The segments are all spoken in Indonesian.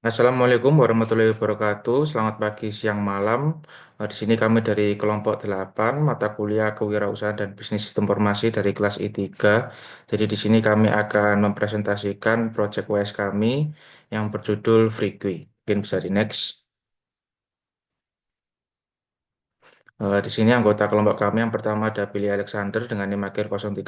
Assalamualaikum warahmatullahi wabarakatuh. Selamat pagi, siang, malam. Di sini kami dari kelompok 8 mata kuliah Kewirausahaan dan Bisnis Sistem Informasi dari kelas I3. Jadi di sini kami akan mempresentasikan proyek UAS kami yang berjudul Freequi. Mungkin bisa di next. Di sini anggota kelompok kami yang pertama ada Billy Alexander dengan NIM akhir 036,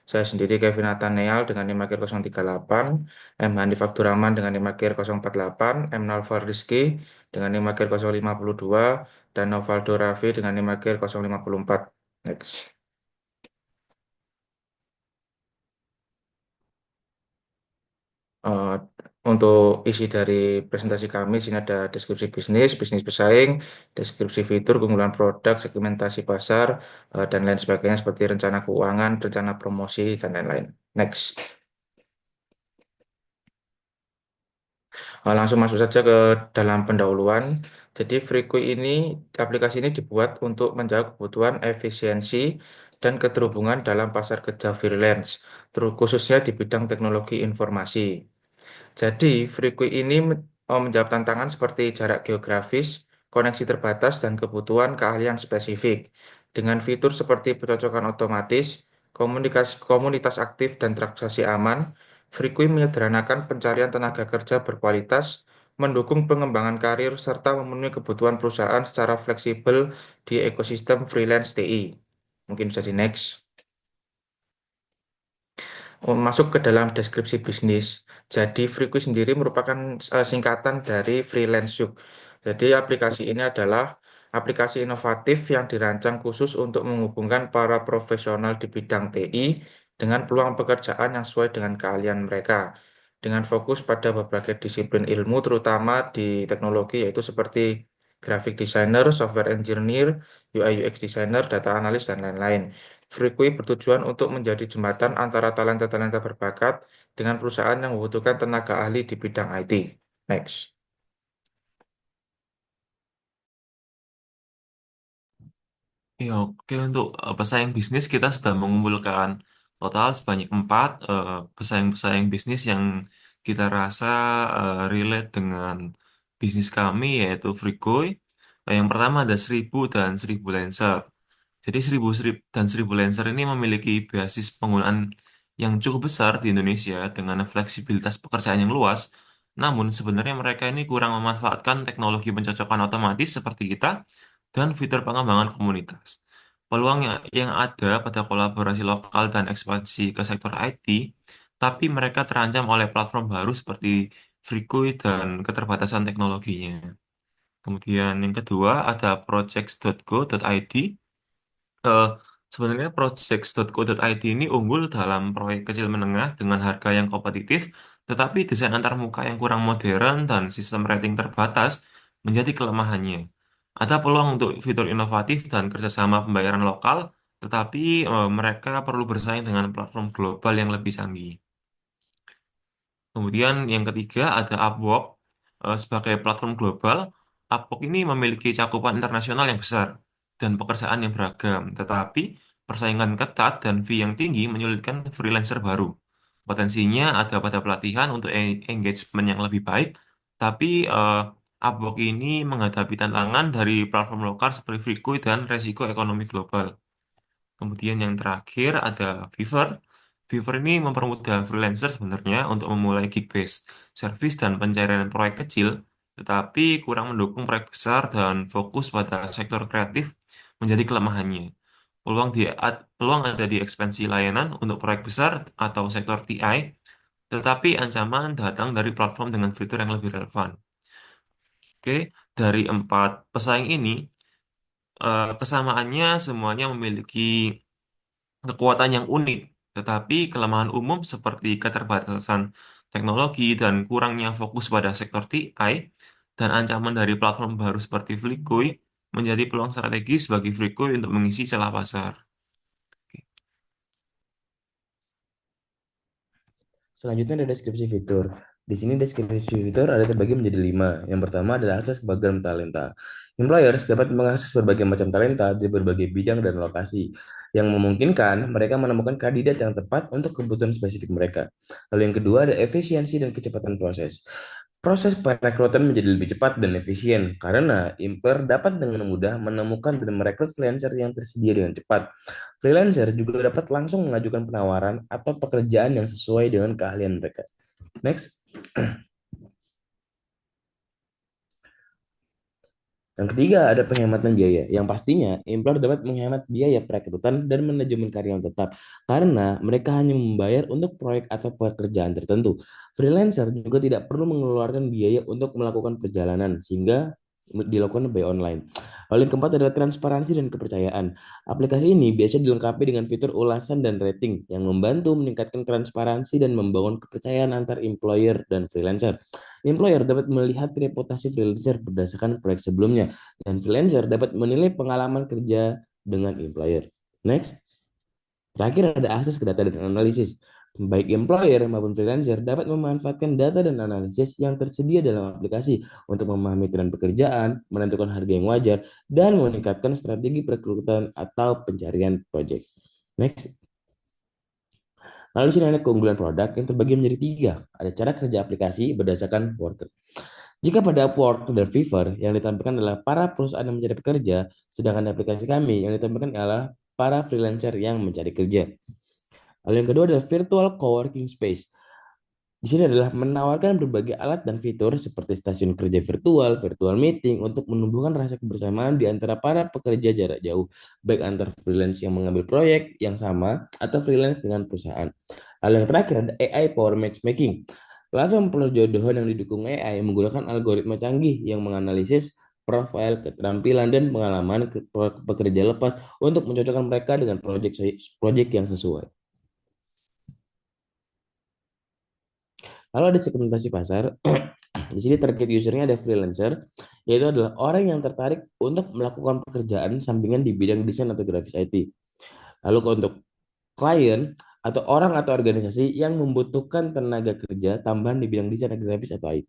saya sendiri Kevin Nathaniel dengan NIM akhir 038, M. Hanif Abdurrahman dengan NIM akhir 048, M. Nalvar Rizky dengan NIM akhir 052, dan Novaldo Raffi dengan NIM akhir 054. Next. Eh, untuk isi dari presentasi kami, sini ada deskripsi bisnis, bisnis pesaing, deskripsi fitur, keunggulan produk, segmentasi pasar, dan lain sebagainya seperti rencana keuangan, rencana promosi, dan lain-lain. Next. Langsung masuk saja ke dalam pendahuluan. Jadi Freequi ini, aplikasi ini dibuat untuk menjawab kebutuhan efisiensi dan keterhubungan dalam pasar kerja freelance, khususnya di bidang teknologi informasi. Jadi, Freequi ini menjawab tantangan seperti jarak geografis, koneksi terbatas, dan kebutuhan keahlian spesifik. Dengan fitur seperti pencocokan otomatis, komunitas aktif, dan transaksi aman, Freequi menyederhanakan pencarian tenaga kerja berkualitas, mendukung pengembangan karir, serta memenuhi kebutuhan perusahaan secara fleksibel di ekosistem freelance TI. Mungkin bisa di next. Masuk ke dalam deskripsi bisnis. Jadi Freequi sendiri merupakan singkatan dari Freelance Yuk. Jadi aplikasi ini adalah aplikasi inovatif yang dirancang khusus untuk menghubungkan para profesional di bidang TI dengan peluang pekerjaan yang sesuai dengan keahlian mereka. Dengan fokus pada berbagai disiplin ilmu, terutama di teknologi, yaitu seperti graphic designer, software engineer, UI UX designer, data analis, dan lain-lain. Freequi bertujuan untuk menjadi jembatan antara talenta-talenta berbakat dengan perusahaan yang membutuhkan tenaga ahli di bidang IT. Next. Ya, oke untuk pesaing bisnis kita sudah mengumpulkan total sebanyak 4 pesaing-pesaing bisnis yang kita rasa relate dengan bisnis kami yaitu Frikoi. Yang pertama ada 1000 dan 1000 Lancer. Jadi 1000 dan 1000 Lancer ini memiliki basis penggunaan yang cukup besar di Indonesia dengan fleksibilitas pekerjaan yang luas. Namun sebenarnya mereka ini kurang memanfaatkan teknologi pencocokan otomatis seperti kita dan fitur pengembangan komunitas. Peluang yang ada pada kolaborasi lokal dan ekspansi ke sektor IT, tapi mereka terancam oleh platform baru seperti Free dan keterbatasan teknologinya. Kemudian yang kedua ada projects.go.id. Eh, Sebenarnya projects.co.id ini unggul dalam proyek kecil menengah dengan harga yang kompetitif, tetapi desain antarmuka yang kurang modern dan sistem rating terbatas menjadi kelemahannya. Ada peluang untuk fitur inovatif dan kerjasama pembayaran lokal, tetapi mereka perlu bersaing dengan platform global yang lebih canggih. Kemudian yang ketiga ada Upwork. Sebagai platform global, Upwork ini memiliki cakupan internasional yang besar dan pekerjaan yang beragam. Tetapi persaingan ketat dan fee yang tinggi menyulitkan freelancer baru. Potensinya ada pada pelatihan untuk engagement yang lebih baik, tapi Upwork ini menghadapi tantangan dari platform lokal seperti Freecoin dan resiko ekonomi global. Kemudian yang terakhir ada Fiverr. Fiverr ini mempermudah freelancer sebenarnya untuk memulai gig-based service dan pencarian proyek kecil, tetapi kurang mendukung proyek besar dan fokus pada sektor kreatif menjadi kelemahannya. Peluang ada di ekspansi layanan untuk proyek besar atau sektor TI, tetapi ancaman datang dari platform dengan fitur yang lebih relevan. Oke, dari 4 pesaing ini, kesamaannya semuanya memiliki kekuatan yang unik, tetapi kelemahan umum seperti keterbatasan teknologi dan kurangnya fokus pada sektor TI dan ancaman dari platform baru seperti Flickr menjadi peluang strategis bagi Flickr untuk mengisi celah pasar. Selanjutnya ada deskripsi fitur. Di sini deskripsi fitur ada terbagi menjadi 5. Yang pertama adalah akses ke beragam talenta. Employers dapat mengakses berbagai macam talenta di berbagai bidang dan lokasi, yang memungkinkan mereka menemukan kandidat yang tepat untuk kebutuhan spesifik mereka. Lalu yang kedua ada efisiensi dan kecepatan proses. Proses perekrutan menjadi lebih cepat dan efisien karena employer dapat dengan mudah menemukan dan merekrut freelancer yang tersedia dengan cepat. Freelancer juga dapat langsung mengajukan penawaran atau pekerjaan yang sesuai dengan keahlian mereka. Next. Yang ketiga ada penghematan biaya, yang pastinya employer dapat menghemat biaya perekrutan dan manajemen karyawan tetap karena mereka hanya membayar untuk proyek atau pekerjaan tertentu. Freelancer juga tidak perlu mengeluarkan biaya untuk melakukan perjalanan sehingga dilakukan by online. Lalu yang keempat adalah transparansi dan kepercayaan. Aplikasi ini biasanya dilengkapi dengan fitur ulasan dan rating yang membantu meningkatkan transparansi dan membangun kepercayaan antar employer dan freelancer. Employer dapat melihat reputasi freelancer berdasarkan proyek sebelumnya, dan freelancer dapat menilai pengalaman kerja dengan employer. Next, terakhir ada akses ke data dan analisis. Baik employer maupun freelancer dapat memanfaatkan data dan analisis yang tersedia dalam aplikasi untuk memahami tren pekerjaan, menentukan harga yang wajar, dan meningkatkan strategi perekrutan atau pencarian proyek. Next. Lalu di sini ada keunggulan produk yang terbagi menjadi tiga. Ada cara kerja aplikasi berdasarkan worker. Jika pada Upwork dan Fiverr yang ditampilkan adalah para perusahaan yang mencari pekerja, sedangkan di aplikasi kami yang ditampilkan adalah para freelancer yang mencari kerja. Lalu yang kedua adalah virtual coworking space. Di sini adalah menawarkan berbagai alat dan fitur seperti stasiun kerja virtual, virtual meeting untuk menumbuhkan rasa kebersamaan di antara para pekerja jarak jauh, baik antar freelance yang mengambil proyek yang sama atau freelance dengan perusahaan. Lalu yang terakhir ada AI Power Matchmaking. Platform perjodohan yang didukung AI menggunakan algoritma canggih yang menganalisis profil, keterampilan, dan pengalaman pekerja lepas untuk mencocokkan mereka dengan proyek yang sesuai. Lalu ada segmentasi pasar. Di sini target usernya ada freelancer, yaitu adalah orang yang tertarik untuk melakukan pekerjaan sampingan di bidang desain atau grafis IT. Lalu untuk klien atau orang atau organisasi yang membutuhkan tenaga kerja tambahan di bidang desain grafis atau IT.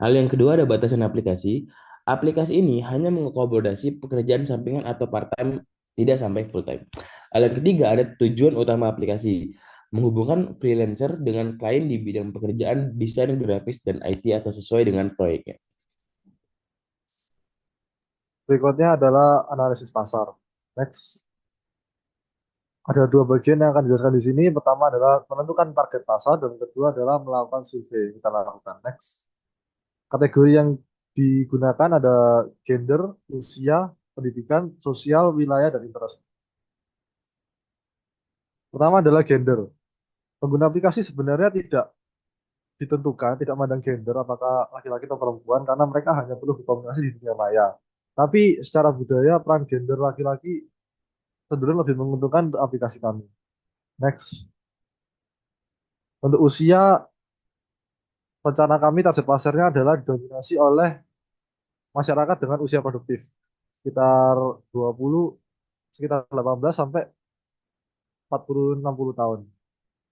Lalu yang kedua ada batasan aplikasi. Aplikasi ini hanya mengakomodasi pekerjaan sampingan atau part-time, tidak sampai full-time. Lalu yang ketiga ada tujuan utama aplikasi. Menghubungkan freelancer dengan klien di bidang pekerjaan desain grafis dan IT atau sesuai dengan proyeknya. Berikutnya adalah analisis pasar. Next. Ada dua bagian yang akan dijelaskan di sini. Pertama adalah menentukan target pasar dan kedua adalah melakukan survei. Kita lakukan. Next. Kategori yang digunakan ada gender, usia, pendidikan, sosial, wilayah, dan interest. Pertama adalah gender. Pengguna aplikasi sebenarnya tidak ditentukan, tidak memandang gender, apakah laki-laki atau perempuan, karena mereka hanya perlu berkomunikasi di dunia maya. Tapi secara budaya, peran gender laki-laki cenderung lebih menguntungkan untuk aplikasi kami. Next. Untuk usia, rencana kami target pasarnya adalah didominasi oleh masyarakat dengan usia produktif. Sekitar 20, sekitar 18 sampai 40-60 tahun.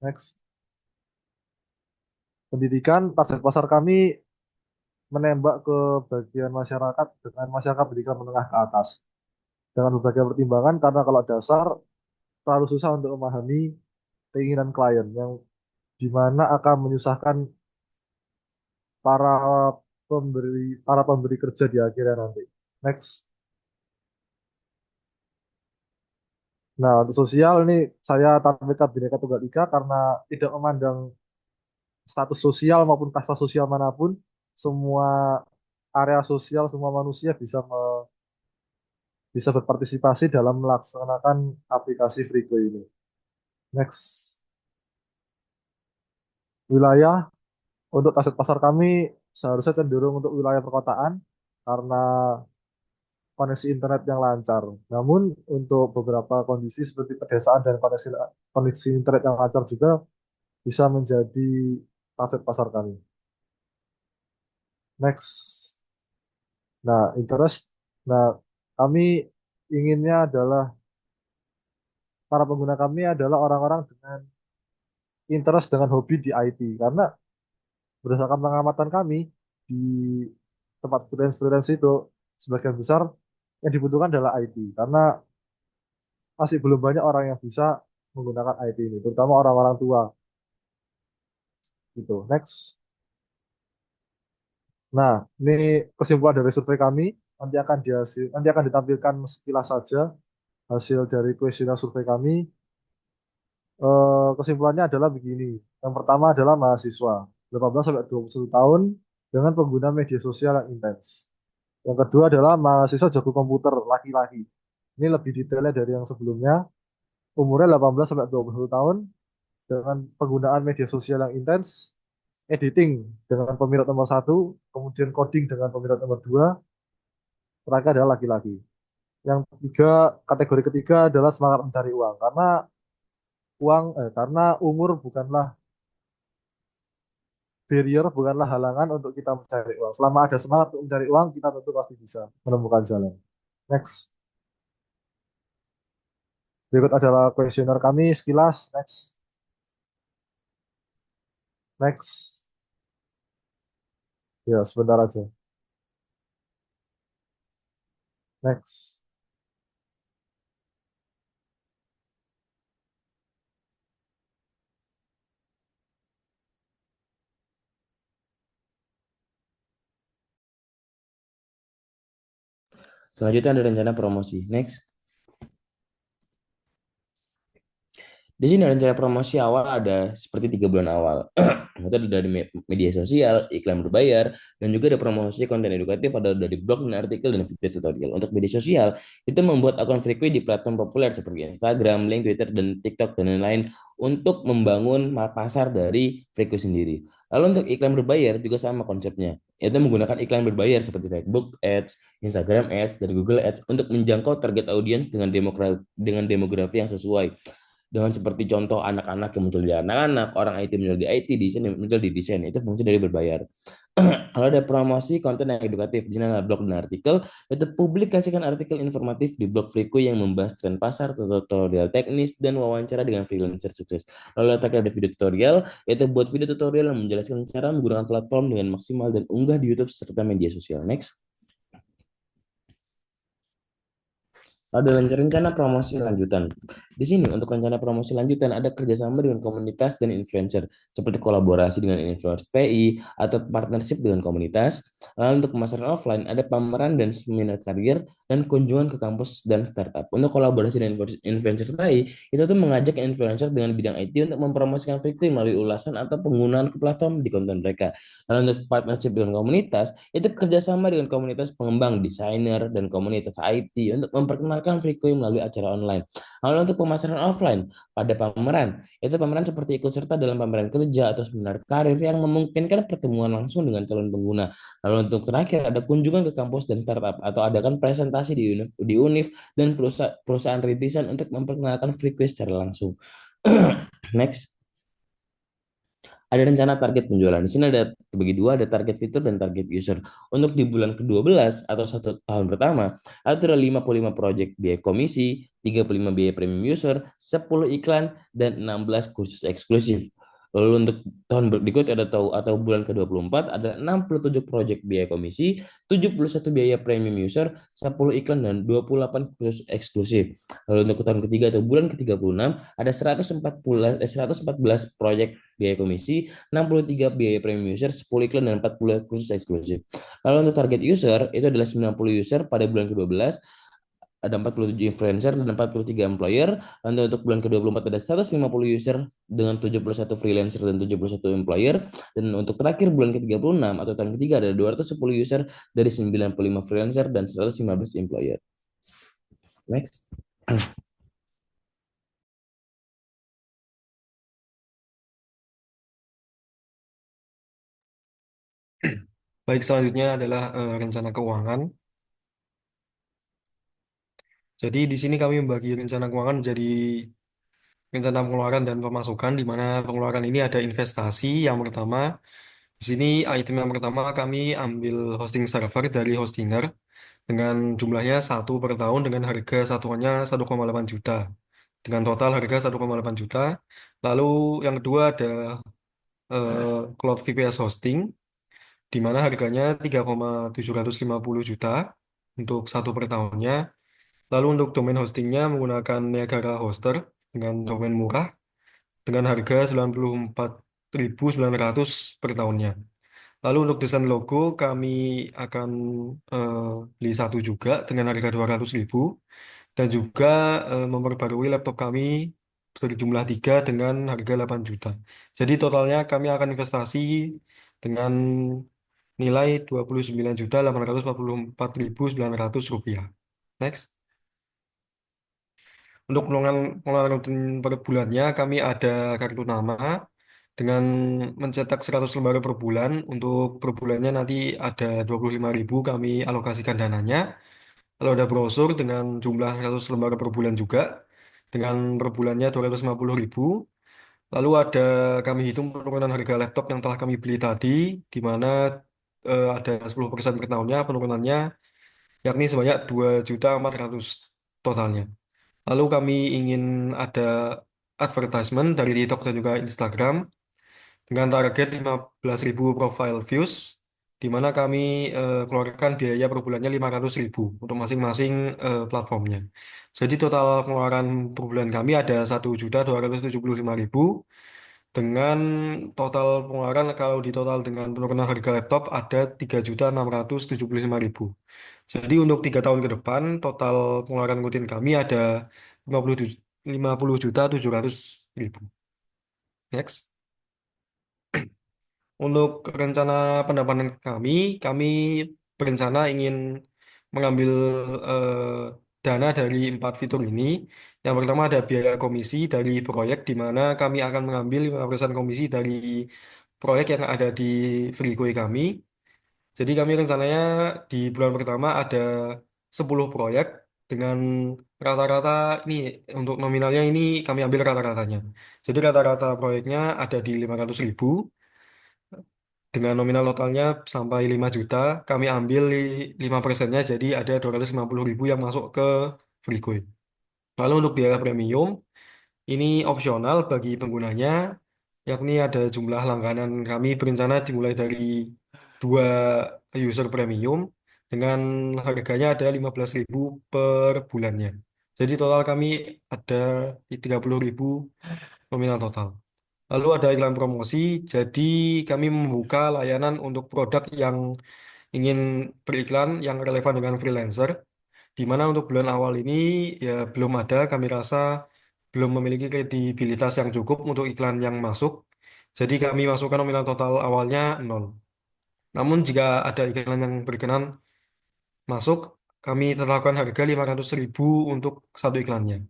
Next. Pendidikan, target pasar kami menembak ke bagian masyarakat dengan masyarakat pendidikan menengah ke atas. Dengan berbagai pertimbangan, karena kalau dasar terlalu susah untuk memahami keinginan klien yang dimana akan menyusahkan para para pemberi kerja di akhirnya nanti. Next. Nah, untuk sosial ini saya tampilkan Bhinneka Tunggal Ika karena tidak memandang status sosial maupun kasta sosial manapun, semua area sosial, semua manusia bisa berpartisipasi dalam melaksanakan aplikasi Frigo ini. Next. Wilayah, untuk target pasar kami seharusnya cenderung untuk wilayah perkotaan karena koneksi internet yang lancar. Namun untuk beberapa kondisi seperti pedesaan dan koneksi internet yang lancar juga bisa menjadi target pasar kami. Next. Nah, interest. Nah, kami inginnya adalah para pengguna kami adalah orang-orang dengan interest dengan hobi di IT karena berdasarkan pengamatan kami di tempat freelance itu sebagian besar yang dibutuhkan adalah IT karena masih belum banyak orang yang bisa menggunakan IT ini, terutama orang-orang tua. Gitu. Next. Nah, ini kesimpulan dari survei kami. Nanti akan ditampilkan sekilas saja hasil dari kuesioner survei kami. Kesimpulannya adalah begini. Yang pertama adalah mahasiswa 18 sampai 21 tahun dengan pengguna media sosial yang intens. Yang kedua adalah mahasiswa jago komputer laki-laki. Ini lebih detailnya dari yang sebelumnya. Umurnya 18 sampai 21 tahun dengan penggunaan media sosial yang intens, editing dengan peminat nomor satu, kemudian coding dengan peminat nomor dua, mereka adalah laki-laki. Yang tiga, kategori ketiga adalah semangat mencari uang. Karena umur bukanlah barrier, bukanlah halangan untuk kita mencari uang. Selama ada semangat untuk mencari uang, kita tentu pasti bisa menemukan jalan. Next. Berikut adalah kuesioner kami sekilas. Next. Next. Ya, sebentar aja. Next. Selanjutnya ada rencana promosi. Next. Di sini rencana promosi awal ada seperti 3 bulan awal. Itu ada dari media sosial, iklan berbayar, dan juga ada promosi konten edukatif ada dari blog dan artikel dan video tutorial. Untuk media sosial, itu membuat akun Freaky di platform populer seperti Instagram, Link, Twitter, dan TikTok, dan lain-lain untuk membangun pasar dari Freaky sendiri. Lalu untuk iklan berbayar juga sama konsepnya, yaitu menggunakan iklan berbayar seperti Facebook Ads, Instagram Ads, dan Google Ads untuk menjangkau target audiens dengan demografi yang sesuai dengan seperti contoh anak-anak yang muncul di anak-anak, orang IT muncul di IT, desain yang muncul di desain, itu fungsi dari berbayar. Kalau ada promosi konten yang edukatif, di sini ada blog dan artikel, itu publikasikan artikel informatif di blog Friku yang membahas tren pasar, tutorial teknis, dan wawancara dengan freelancer sukses. Lalu ada video tutorial, yaitu buat video tutorial yang menjelaskan cara menggunakan platform dengan maksimal dan unggah di YouTube serta media sosial. Next. Ada rencana promosi lanjutan. Di sini untuk rencana promosi lanjutan ada kerjasama dengan komunitas dan influencer, seperti kolaborasi dengan influencer TI atau partnership dengan komunitas. Lalu untuk pemasaran offline ada pameran dan seminar karir dan kunjungan ke kampus dan startup. Untuk kolaborasi dengan influencer TI, itu tuh mengajak influencer dengan bidang IT untuk mempromosikan Free melalui ulasan atau penggunaan ke platform di konten mereka. Lalu untuk partnership dengan komunitas, itu kerjasama dengan komunitas pengembang, desainer, dan komunitas IT untuk memperkenalkan Free melalui acara online. Lalu untuk pemasaran offline, pada pameran, itu pameran seperti ikut serta dalam pameran kerja atau seminar karir yang memungkinkan pertemuan langsung dengan calon pengguna. Lalu untuk terakhir, ada kunjungan ke kampus dan startup atau adakan presentasi di UNIF dan perusahaan rintisan untuk memperkenalkan Free secara langsung. Next. Ada rencana target penjualan. Di sini ada bagi dua, ada target fitur dan target user. Untuk di bulan ke-12 atau 1 tahun pertama, ada 55 project biaya komisi, 35 biaya premium user, 10 iklan, dan 16 kursus eksklusif. Lalu untuk tahun berikut atau bulan ke-24 ada 67 project biaya komisi, 71 biaya premium user, 10 iklan, dan 28 kursus eksklusif. Lalu untuk tahun ketiga atau bulan ke-36 ada 114 project biaya komisi, 63 biaya premium user, 10 iklan, dan 40 kursus eksklusif. Lalu untuk target user itu adalah 90 user pada bulan ke-12, ada 47 influencer dan 43 employer. Lalu untuk bulan ke-24 ada 150 user dengan 71 freelancer dan 71 employer. Dan untuk terakhir bulan ke-36 atau tahun ketiga ada 210 user dari 95 freelancer dan 115 employer. Next. Baik, selanjutnya adalah rencana keuangan. Jadi di sini kami membagi rencana keuangan menjadi rencana pengeluaran dan pemasukan, di mana pengeluaran ini ada investasi. Yang pertama, di sini item yang pertama kami ambil hosting server dari Hostinger dengan jumlahnya 1 per tahun dengan harga satuannya 1,8 juta. Dengan total harga 1,8 juta. Lalu yang kedua ada Cloud VPS Hosting, di mana harganya 3,750 juta untuk 1 per tahunnya. Lalu untuk domain hostingnya menggunakan Niagara Hoster dengan domain murah dengan harga 94.900 per tahunnya. Lalu untuk desain logo kami akan eh, beli satu juga dengan harga 200.000 dan juga memperbarui laptop kami berjumlah 3 dengan harga 8 juta. Jadi totalnya kami akan investasi dengan nilai 29.844.900 rupiah. Next. Untuk pengeluaran rutin per bulannya, kami ada kartu nama dengan mencetak 100 lembar per bulan. Untuk per bulannya nanti ada 25.000 kami alokasikan dananya. Lalu ada brosur dengan jumlah 100 lembar per bulan juga. Dengan per bulannya 250.000. Lalu ada kami hitung penurunan harga laptop yang telah kami beli tadi, di mana ada 10% per tahunnya penurunannya, yakni sebanyak 2.400.000 totalnya. Lalu kami ingin ada advertisement dari TikTok dan juga Instagram dengan target 15.000 profile views, di mana kami keluarkan biaya per bulannya 500.000 untuk masing-masing platformnya. Jadi total pengeluaran per bulan kami ada 1.275.000 dengan total pengeluaran kalau di total dengan penurunan harga laptop ada 3.675.000. Jadi untuk 3 tahun ke depan total pengeluaran rutin kami ada 50.700.000. Next. Untuk rencana pendapatan kami berencana ingin mengambil eh, dana dari 4 fitur ini. Yang pertama ada biaya komisi dari proyek, di mana kami akan mengambil 5% komisi dari proyek yang ada di Free kami. Jadi kami rencananya di bulan pertama ada 10 proyek dengan rata-rata ini untuk nominalnya ini kami ambil rata-ratanya. Jadi rata-rata proyeknya ada di 500.000 dengan nominal totalnya sampai 5 juta. Kami ambil 5%-nya jadi ada 250.000 yang masuk ke Freecoin. Lalu untuk biaya premium ini opsional bagi penggunanya, yakni ada jumlah langganan kami berencana dimulai dari 2 user premium dengan harganya ada 15.000 per bulannya. Jadi total kami ada di 30.000 nominal total. Lalu ada iklan promosi, jadi kami membuka layanan untuk produk yang ingin beriklan yang relevan dengan freelancer, di mana untuk bulan awal ini ya belum ada, kami rasa belum memiliki kredibilitas yang cukup untuk iklan yang masuk. Jadi kami masukkan nominal total awalnya nol. Namun jika ada iklan yang berkenan masuk, kami tetapkan harga 500.000 untuk satu iklannya.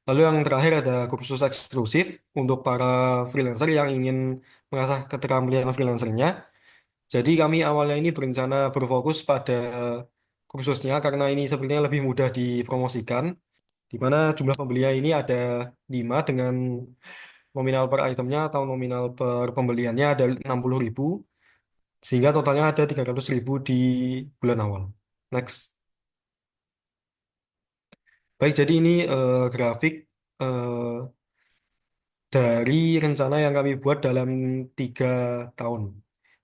Lalu yang terakhir ada kursus eksklusif untuk para freelancer yang ingin mengasah keterampilan freelancernya. Jadi kami awalnya ini berencana berfokus pada kursusnya karena ini sepertinya lebih mudah dipromosikan, di mana jumlah pembelinya ini ada 5 dengan nominal per itemnya atau nominal per pembeliannya ada 60.000, sehingga totalnya ada 300.000 di bulan awal. Next. Baik, jadi ini grafik eh, dari rencana yang kami buat dalam 3 tahun.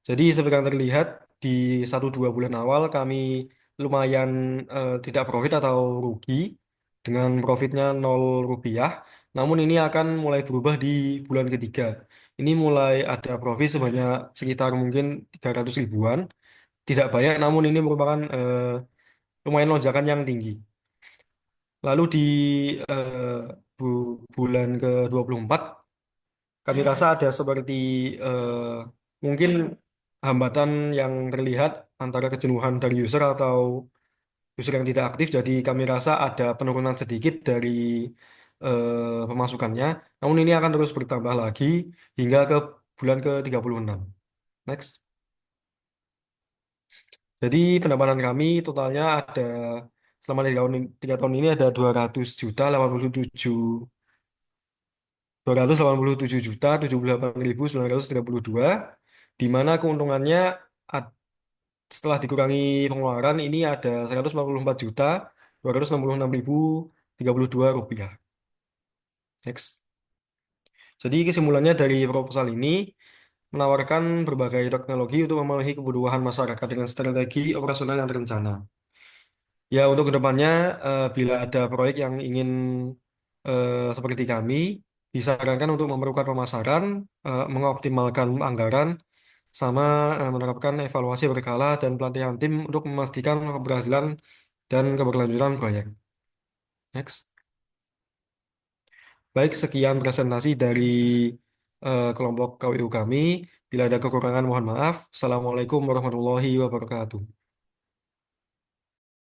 Jadi seperti yang terlihat di 1-2 bulan awal kami lumayan tidak profit atau rugi dengan profitnya 0 rupiah. Namun ini akan mulai berubah di bulan ketiga. Ini mulai ada profit sebanyak sekitar mungkin 300 ribuan. Tidak banyak, namun ini merupakan lumayan lonjakan yang tinggi. Lalu di eh, bulan ke-24 kami rasa ada seperti eh, mungkin hambatan yang terlihat antara kejenuhan dari user atau user yang tidak aktif. Jadi kami rasa ada penurunan sedikit dari pemasukannya. Namun ini akan terus bertambah lagi hingga ke bulan ke-36. Next. Jadi pendapatan kami totalnya ada selama 3 tahun ini ada 287.932, di mana keuntungannya ad- setelah dikurangi pengeluaran ini ada 144.266.032 rupiah. Next. Jadi kesimpulannya dari proposal ini menawarkan berbagai teknologi untuk memenuhi kebutuhan masyarakat dengan strategi operasional yang terencana. Ya, untuk kedepannya, bila ada proyek yang ingin seperti kami, disarankan untuk memerlukan pemasaran, mengoptimalkan anggaran, sama menerapkan evaluasi berkala dan pelatihan tim untuk memastikan keberhasilan dan keberlanjutan proyek. Next. Baik, sekian presentasi dari kelompok KWU kami. Bila ada kekurangan, mohon maaf. Assalamualaikum warahmatullahi wabarakatuh.